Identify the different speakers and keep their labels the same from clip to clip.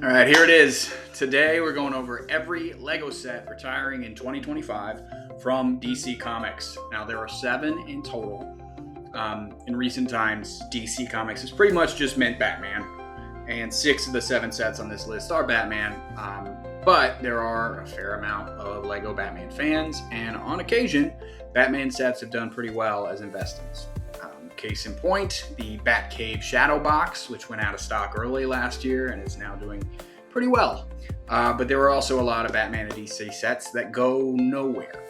Speaker 1: All right, here it is. Today we're going over every Lego set retiring in 2025 from DC Comics. Now there are 7 in total. In recent times, DC Comics has pretty much just meant Batman, and 6 of the 7 sets on this list are Batman. But there are a fair amount of Lego Batman fans, and on occasion, Batman sets have done pretty well as investments. Case in point, the Batcave Shadow Box, which went out of stock early last year and is now doing pretty well. But there are also a lot of Batman and DC sets that go nowhere.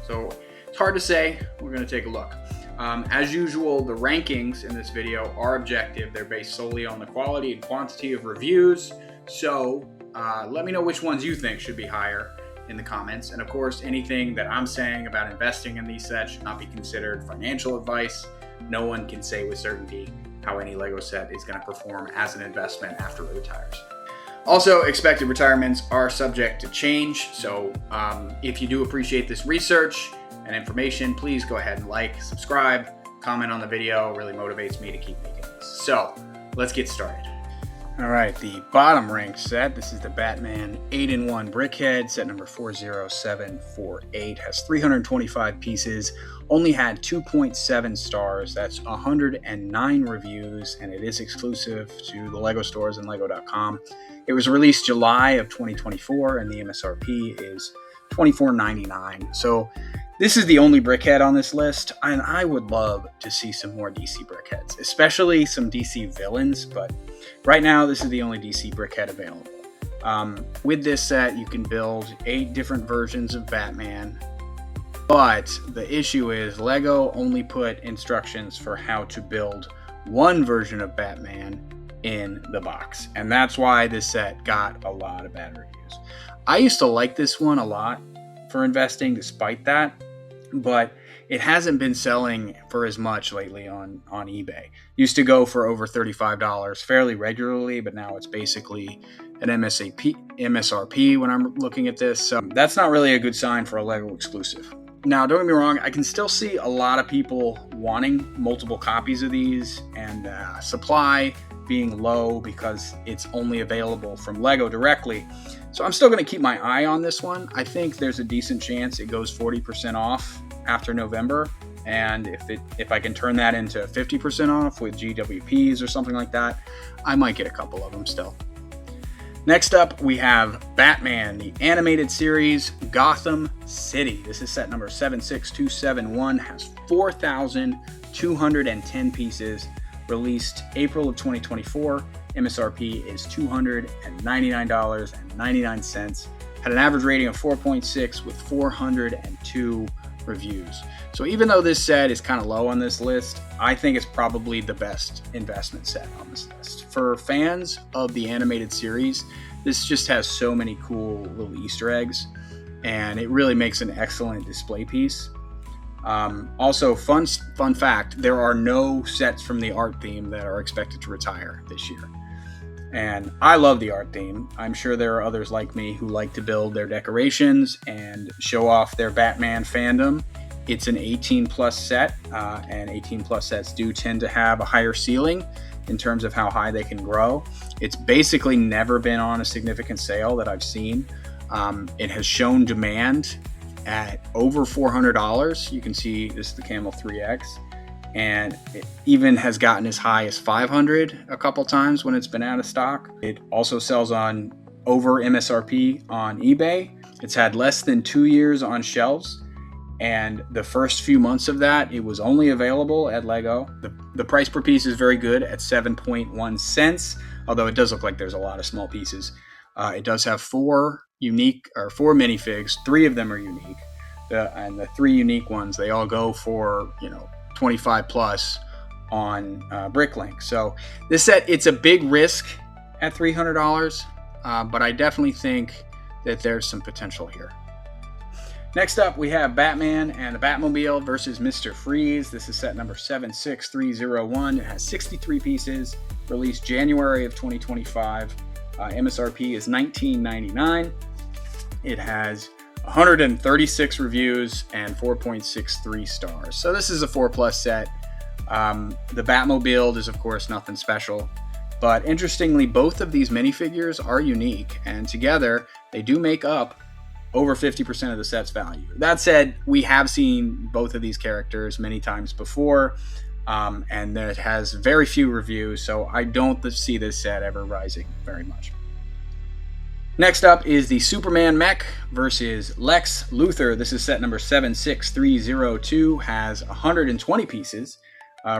Speaker 1: So it's hard to say. We're going to take a look. As usual, the rankings in this video are objective. They're based solely on the quality and quantity of reviews. So let me know which ones you think should be higher in the comments. And of course, anything that I'm saying about investing in these sets should not be considered financial advice. No one can say with certainty how any Lego set is going to perform as an investment after it retires. Also, expected retirements are subject to change. So if you do appreciate this research and information, please go ahead and like, subscribe, comment on the video. It really motivates me to keep making this. So let's get started. All right, the bottom ranked set. This is the Batman 8-in-1 Brickhead, set number 40748. Has 325 pieces, only had 2.7 stars. That's 109 reviews, and it is exclusive to the Lego stores and Lego.com. It was released July of 2024, and the MSRP is $24.99. So this is the only brickhead on this list, and I would love to see some more DC brickheads, especially some DC villains, but right now this is the only DC brickhead available. With this set, you can build 8 different versions of Batman, but the issue is Lego only put instructions for how to build one version of Batman in the box, and that's why this set got a lot of bad reviews. I used to like this one a lot for investing despite that, but it hasn't been selling for as much lately on eBay. Used to go for over $35 fairly regularly, but now it's basically an MSRP when I'm looking at this. So that's not really a good sign for a Lego exclusive. Now, don't get me wrong, I can still see a lot of people wanting multiple copies of these, and supply being low because it's only available from Lego directly. So I'm still going to keep my eye on this one. I think there's a decent chance it goes 40% off after November, and if I can turn that into 50% off with GWPs or something like that, I might get a couple of them still. Next up, we have Batman, the animated series, Gotham City. This is set number 76271, has 4,210 pieces, released April of 2024. MSRP is $299.99. Had an average rating of 4.6 with 402 reviews. So even though this set is kind of low on this list, I think it's probably the best investment set on this list. For fans of the animated series, this just has so many cool little Easter eggs, and it really makes an excellent display piece. Also, fun fact, there are no sets from the art theme that are expected to retire this year. And I love the art theme. I'm sure there are others like me who like to build their decorations and show off their Batman fandom. It's an 18 plus set, and 18 plus sets do tend to have a higher ceiling in terms of how high they can grow. It's basically never been on a significant sale that I've seen. It has shown demand at over $400. You can see this is the Camel 3X. And it even has gotten as high as $500 a couple times when it's been out of stock. It also sells on over MSRP on eBay. It's had less than 2 years on shelves, and the first few months of that, it was only available at Lego. The price per piece is very good at 7.1 cents, although it does look like there's a lot of small pieces. It does have 4 minifigs. 3 of them are unique, and the 3 unique ones, they all go for 25 plus on Bricklink. So this set, it's a big risk at $300, but I definitely think that there's some potential here. Next up, we have Batman and the Batmobile versus Mr. Freeze. This is set number 76301. It has 63 pieces, released January of 2025. MSRP is $19.99. It has 136 reviews and 4.63 stars. So this is a 4+ set. The Batmobile is, of course, nothing special. But interestingly, both of these minifigures are unique, and together they do make up over 50% of the set's value. That said, we have seen both of these characters many times before, and it has very few reviews, so I don't see this set ever rising very much. Next up is the Superman Mech versus Lex Luthor. This is set number 76302, has 120 pieces,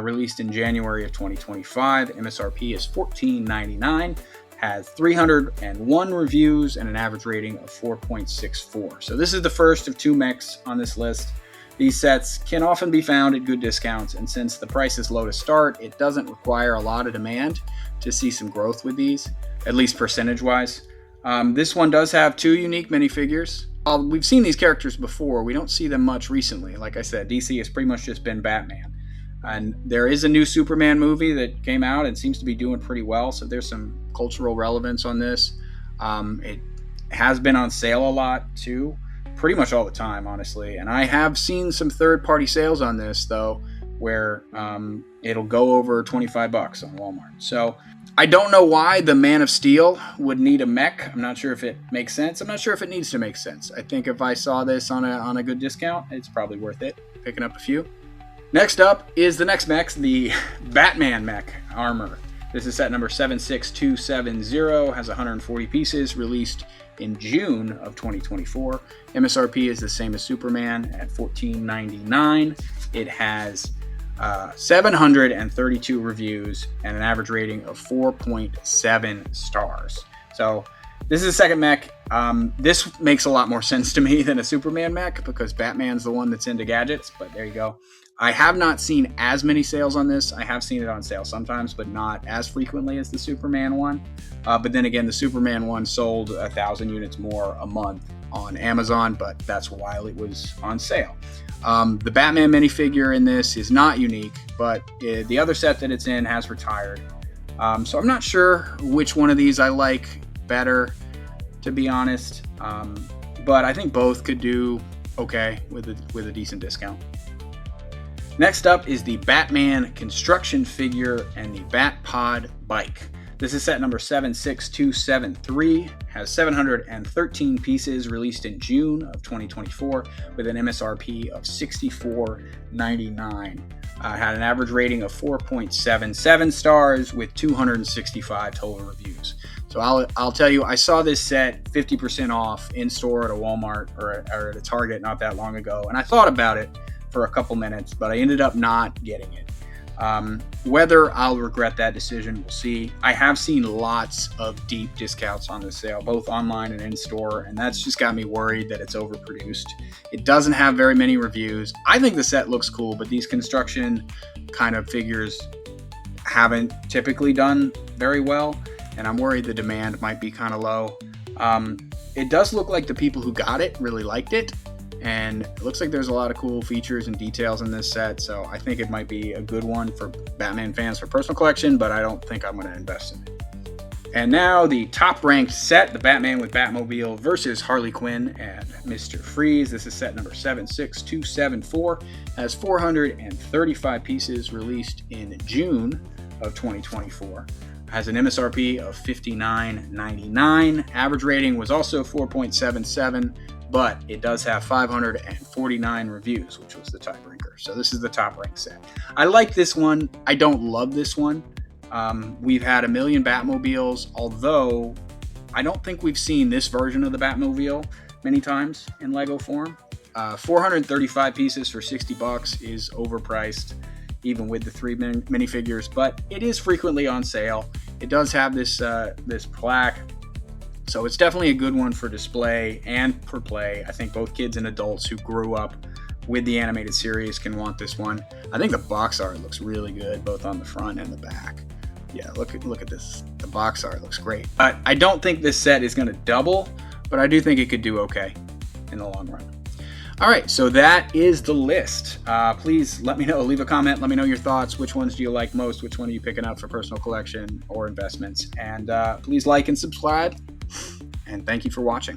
Speaker 1: released in January of 2025. MSRP is $14.99, has 301 reviews and an average rating of 4.64. So this is the first of 2 mechs on this list. These sets can often be found at good discounts, and since the price is low to start, it doesn't require a lot of demand to see some growth with these, at least percentage-wise. This one does have 2 unique minifigures. We've seen these characters before. We don't see them much recently. Like I said, DC has pretty much just been Batman. And there is a new Superman movie that came out and seems to be doing pretty well, so there's some cultural relevance on this. It has been on sale a lot, too. Pretty much all the time, honestly. And I have seen some third-party sales on this, though, where it'll go over $25 on Walmart. So I don't know why the Man of Steel would need a mech. I'm not sure if it makes sense. I'm not sure if it needs to make sense. I think if I saw this on a good discount, it's probably worth it, picking up a few. Next up is the next mech, the Batman mech armor. This is set number 76270, has 140 pieces, released in June of 2024. MSRP is the same as Superman at $14.99. It has 732 reviews and an average rating of 4.7 stars. So this is the second mech. This makes a lot more sense to me than a Superman mech because Batman's the one that's into gadgets, but there you go. I have not seen as many sales on this. I have seen it on sale sometimes, but not as frequently as the Superman one. But then again, the Superman one sold 1,000 units more a month on Amazon, but that's while it was on sale. The Batman minifigure in this is not unique, but the other set that it's in has retired. So I'm not sure which one of these I like better, to be honest. But I think both could do okay with a decent discount. Next up is the Batman construction figure and the Batpod bike. This is set number 76273, has 713 pieces, released in June of 2024 with an MSRP of $64.99. Had an average rating of 4.77 stars with 265 total reviews. So I'll tell you, I saw this set 50% off in store at a Walmart or at a Target not that long ago, and I thought about it for a couple minutes, but I ended up not getting it. Whether I'll regret that decision, we'll see. I have seen lots of deep discounts on this sale, both online and in store, and that's just got me worried that it's overproduced. It doesn't have very many reviews. I think the set looks cool, but these construction kind of figures haven't typically done very well, and I'm worried the demand might be kind of low. It does look like the people who got it really liked it, and it looks like there's a lot of cool features and details in this set, so I think it might be a good one for Batman fans for personal collection, but I don't think I'm going to invest in it. And now the top-ranked set, the Batman with Batmobile versus Harley Quinn and Mr. Freeze. This is set number 76274, has 435 pieces, released in June of 2024. Has an MSRP of $59.99. Average rating was also 4.77, but it does have 549 reviews, which was the tiebreaker. So this is the top ranked set. I like this one. I don't love this one. We've had a million Batmobiles, although I don't think we've seen this version of the Batmobile many times in Lego form. 435 pieces for $60 is overpriced, even with the 3 minifigures, but it is frequently on sale. It does have this plaque, so it's definitely a good one for display and for play. I think both kids and adults who grew up with the animated series can want this one. I think the box art looks really good, both on the front and the back. Yeah, look at this. The box art looks great. I don't think this set is going to double, but I do think it could do okay in the long run. All right, so that is the list. Please let me know. Leave a comment. Let me know your thoughts. Which ones do you like most? Which one are you picking up for personal collection or investments? And please like and subscribe. And thank you for watching.